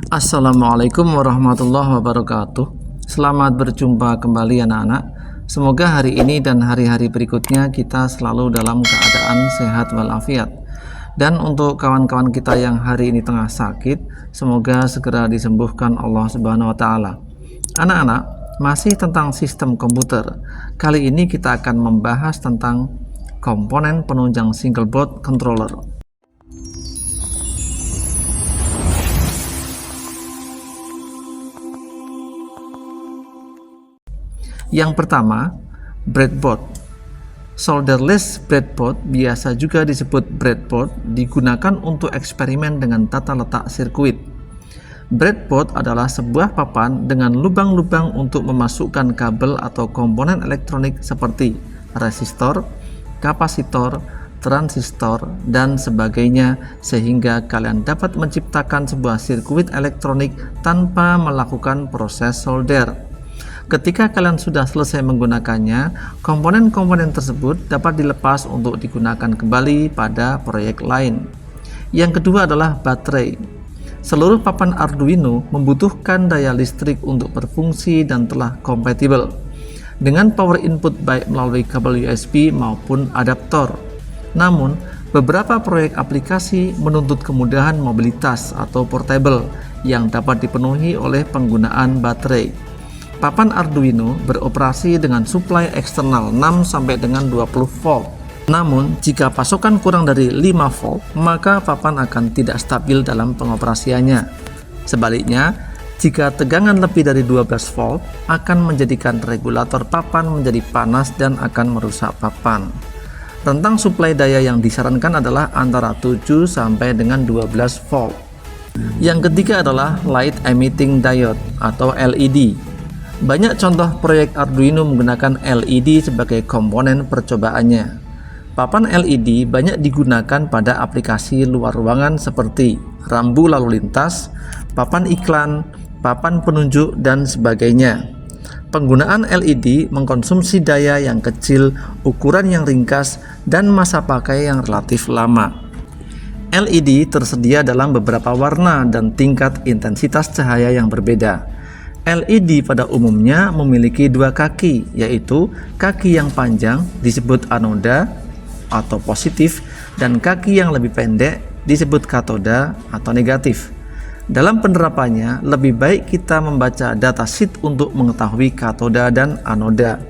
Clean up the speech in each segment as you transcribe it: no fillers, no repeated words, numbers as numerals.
Assalamualaikum warahmatullahi wabarakatuh. Selamat berjumpa kembali anak-anak. Semoga hari ini dan hari-hari berikutnya kita selalu dalam keadaan sehat walafiat. Dan untuk kawan-kawan kita yang hari ini tengah sakit, semoga segera disembuhkan Allah Subhanahu wa taala. Anak-anak, masih tentang sistem komputer. Kali ini kita akan membahas tentang komponen penunjang single board controller. Yang pertama, breadboard. Solderless breadboard, biasa juga disebut breadboard, digunakan untuk eksperimen dengan tata letak sirkuit. Breadboard adalah sebuah papan dengan lubang-lubang untuk memasukkan kabel atau komponen elektronik seperti resistor, kapasitor, transistor, dan sebagainya, sehingga kalian dapat menciptakan sebuah sirkuit elektronik tanpa melakukan proses solder. Ketika kalian sudah selesai menggunakannya, komponen-komponen tersebut dapat dilepas untuk digunakan kembali pada proyek lain. Yang kedua adalah baterai. Seluruh papan Arduino membutuhkan daya listrik untuk berfungsi dan telah kompatibel dengan power input baik melalui kabel USB maupun adaptor. Namun, beberapa proyek aplikasi menuntut kemudahan mobilitas atau portable yang dapat dipenuhi oleh penggunaan baterai. Papan Arduino beroperasi dengan suplai eksternal 6 sampai dengan 20 volt. Namun, jika pasokan kurang dari 5 volt, maka papan akan tidak stabil dalam pengoperasiannya. Sebaliknya, jika tegangan lebih dari 12 volt, akan menjadikan regulator papan menjadi panas dan akan merusak papan. Rentang suplai daya yang disarankan adalah antara 7 sampai dengan 12 volt. Yang ketiga adalah light emitting diode atau LED. Banyak contoh proyek Arduino menggunakan LED sebagai komponen percobaannya. Papan LED banyak digunakan pada aplikasi luar ruangan seperti rambu lalu lintas, papan iklan, papan penunjuk, dan sebagainya. Penggunaan LED mengkonsumsi daya yang kecil, ukuran yang ringkas, dan masa pakai yang relatif lama. LED tersedia dalam beberapa warna dan tingkat intensitas cahaya yang berbeda. LED pada umumnya memiliki dua kaki, yaitu kaki yang panjang disebut anoda atau positif dan kaki yang lebih pendek disebut katoda atau negatif. Dalam penerapannya, lebih baik kita membaca datasheet untuk mengetahui katoda dan anoda.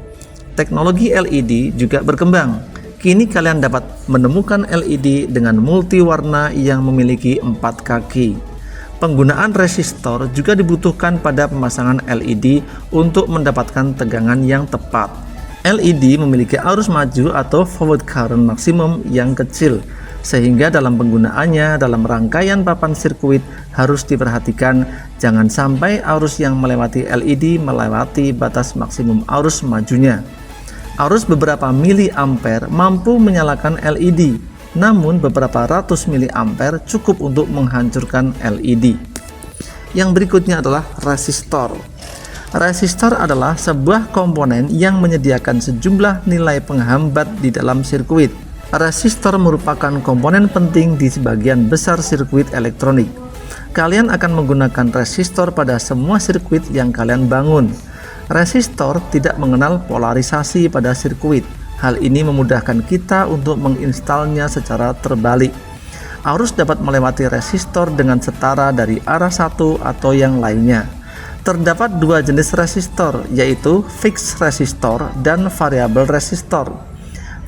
Teknologi LED juga berkembang. Kini kalian dapat menemukan LED dengan multi warna yang memiliki 4 kaki. Penggunaan resistor juga dibutuhkan pada pemasangan LED untuk mendapatkan tegangan yang tepat. LED memiliki arus maju atau forward current maksimum yang kecil, sehingga dalam penggunaannya dalam rangkaian papan sirkuit harus diperhatikan jangan sampai arus yang melewati LED melewati batas maksimum arus majunya. Arus beberapa miliampere mampu menyalakan LED, namun beberapa ratus miliampere cukup untuk menghancurkan LED. Yang berikutnya adalah resistor. Resistor adalah sebuah komponen yang menyediakan sejumlah nilai penghambat di dalam sirkuit. Resistor merupakan komponen penting di sebagian besar sirkuit elektronik. Kalian akan menggunakan resistor pada semua sirkuit yang kalian bangun. Resistor tidak mengenal polarisasi pada sirkuit. Hal ini memudahkan kita untuk menginstalnya secara terbalik. Arus dapat melewati resistor dengan setara dari arah satu atau yang lainnya. Terdapat dua jenis resistor, yaitu fixed resistor dan variable resistor.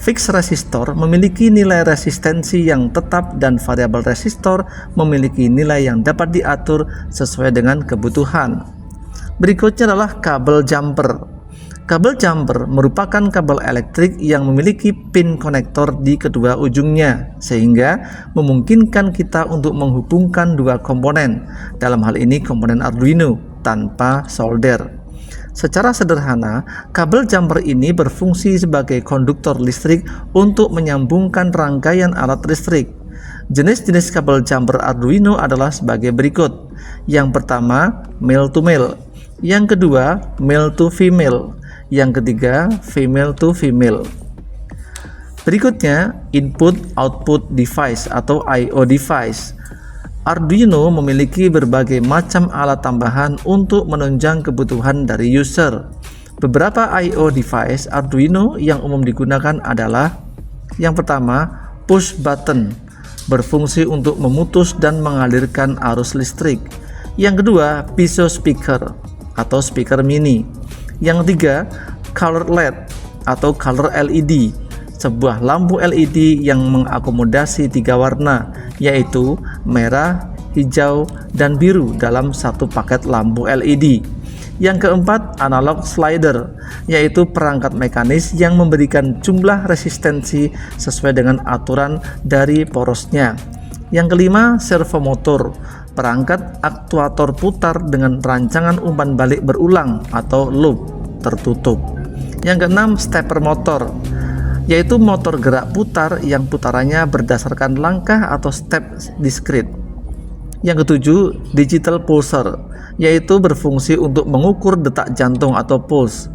Fixed resistor memiliki nilai resistensi yang tetap dan variable resistor memiliki nilai yang dapat diatur sesuai dengan kebutuhan. Berikutnya adalah kabel jumper. Kabel jumper merupakan kabel elektrik yang memiliki pin konektor di kedua ujungnya, sehingga memungkinkan kita untuk menghubungkan dua komponen, dalam hal ini komponen Arduino, tanpa solder. Secara sederhana, kabel jumper ini berfungsi sebagai konduktor listrik untuk menyambungkan rangkaian alat listrik. Jenis-jenis kabel jumper Arduino adalah sebagai berikut. Yang pertama, male to male. Yang kedua, male to female. Yang ketiga, female to female. Berikutnya, input output device atau I/O device. Arduino memiliki berbagai macam alat tambahan untuk menunjang kebutuhan dari user. Beberapa I/O device Arduino yang umum digunakan adalah: yang pertama, push button, berfungsi untuk memutus dan mengalirkan arus listrik. Yang kedua, piezo speaker atau speaker mini. Yang ketiga, color LED atau color LED, sebuah lampu LED yang mengakomodasi 3 warna, yaitu merah, hijau, dan biru dalam satu paket lampu LED. Yang keempat, analog slider, yaitu perangkat mekanis yang memberikan jumlah resistensi sesuai dengan aturan dari porosnya. Yang kelima, servomotor, perangkat aktuator putar dengan rancangan umpan balik berulang atau loop tertutup. Yang keenam, stepper motor, yaitu motor gerak putar yang putarannya berdasarkan langkah atau step diskrit. Yang ketujuh, digital pulser, yaitu berfungsi untuk mengukur detak jantung atau pulse.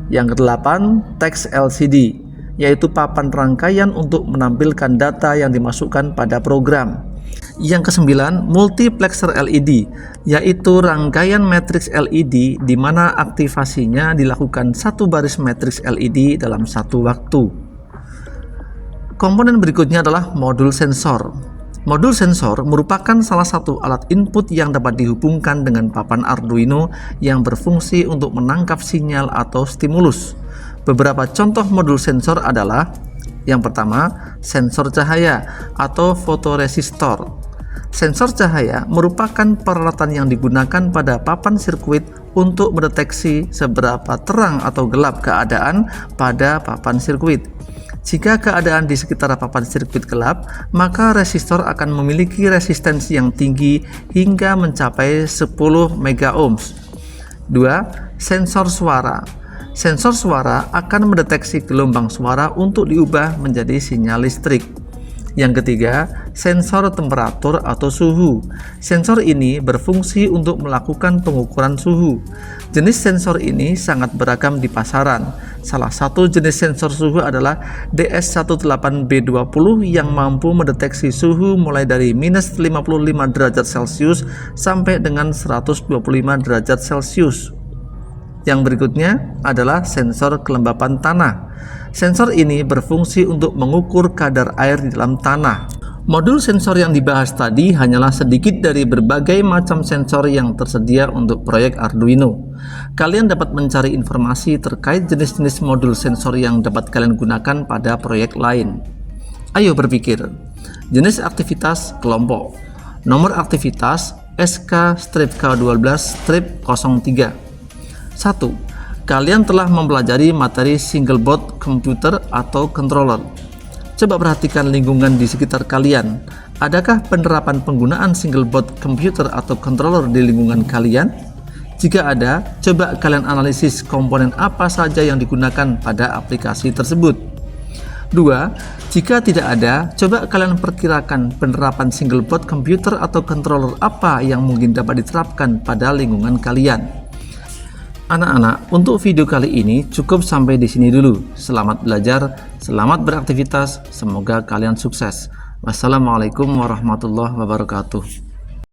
Yang kedelapan, text LCD, yaitu papan rangkaian untuk menampilkan data yang dimasukkan pada program. Yang kesembilan, multiplexer LED, yaitu rangkaian matriks LED di mana aktivasinya dilakukan satu baris matriks LED dalam satu waktu. Komponen berikutnya adalah modul sensor. Modul sensor merupakan salah satu alat input yang dapat dihubungkan dengan papan Arduino yang berfungsi untuk menangkap sinyal atau stimulus. Beberapa contoh modul sensor adalah: yang pertama, sensor cahaya atau fotoresistor. Sensor cahaya merupakan peralatan yang digunakan pada papan sirkuit untuk mendeteksi seberapa terang atau gelap keadaan pada papan sirkuit. Jika keadaan di sekitar papan sirkuit gelap, maka resistor akan memiliki resistensi yang tinggi hingga mencapai 10 megaohms. 2. Sensor suara. Sensor suara akan mendeteksi gelombang suara untuk diubah menjadi sinyal listrik. Yang ketiga, sensor temperatur atau suhu. Sensor ini berfungsi untuk melakukan pengukuran suhu. Jenis sensor ini sangat beragam di pasaran. Salah satu jenis sensor suhu adalah DS18B20 yang mampu mendeteksi suhu mulai dari minus 55 derajat Celcius sampai dengan 125 derajat Celcius. Yang berikutnya adalah sensor kelembapan tanah. Sensor ini berfungsi untuk mengukur kadar air di dalam tanah. Modul sensor yang dibahas tadi hanyalah sedikit dari berbagai macam sensor yang tersedia untuk proyek Arduino. Kalian dapat mencari informasi terkait jenis-jenis modul sensor yang dapat kalian gunakan pada proyek lain. Ayo berpikir. Jenis aktivitas kelompok. Nomor aktivitas SK-K12-03. 1. Kalian telah mempelajari materi single board computer atau controller. Coba perhatikan lingkungan di sekitar kalian. Adakah penerapan penggunaan single board computer atau controller di lingkungan kalian? Jika ada, coba kalian analisis komponen apa saja yang digunakan pada aplikasi tersebut. 2. Jika tidak ada, coba kalian perkirakan penerapan single board computer atau controller apa yang mungkin dapat diterapkan pada lingkungan kalian. Anak-anak, untuk video kali ini cukup sampai di sini dulu. Selamat belajar, selamat beraktivitas, semoga kalian sukses. Wassalamualaikum warahmatullahi wabarakatuh.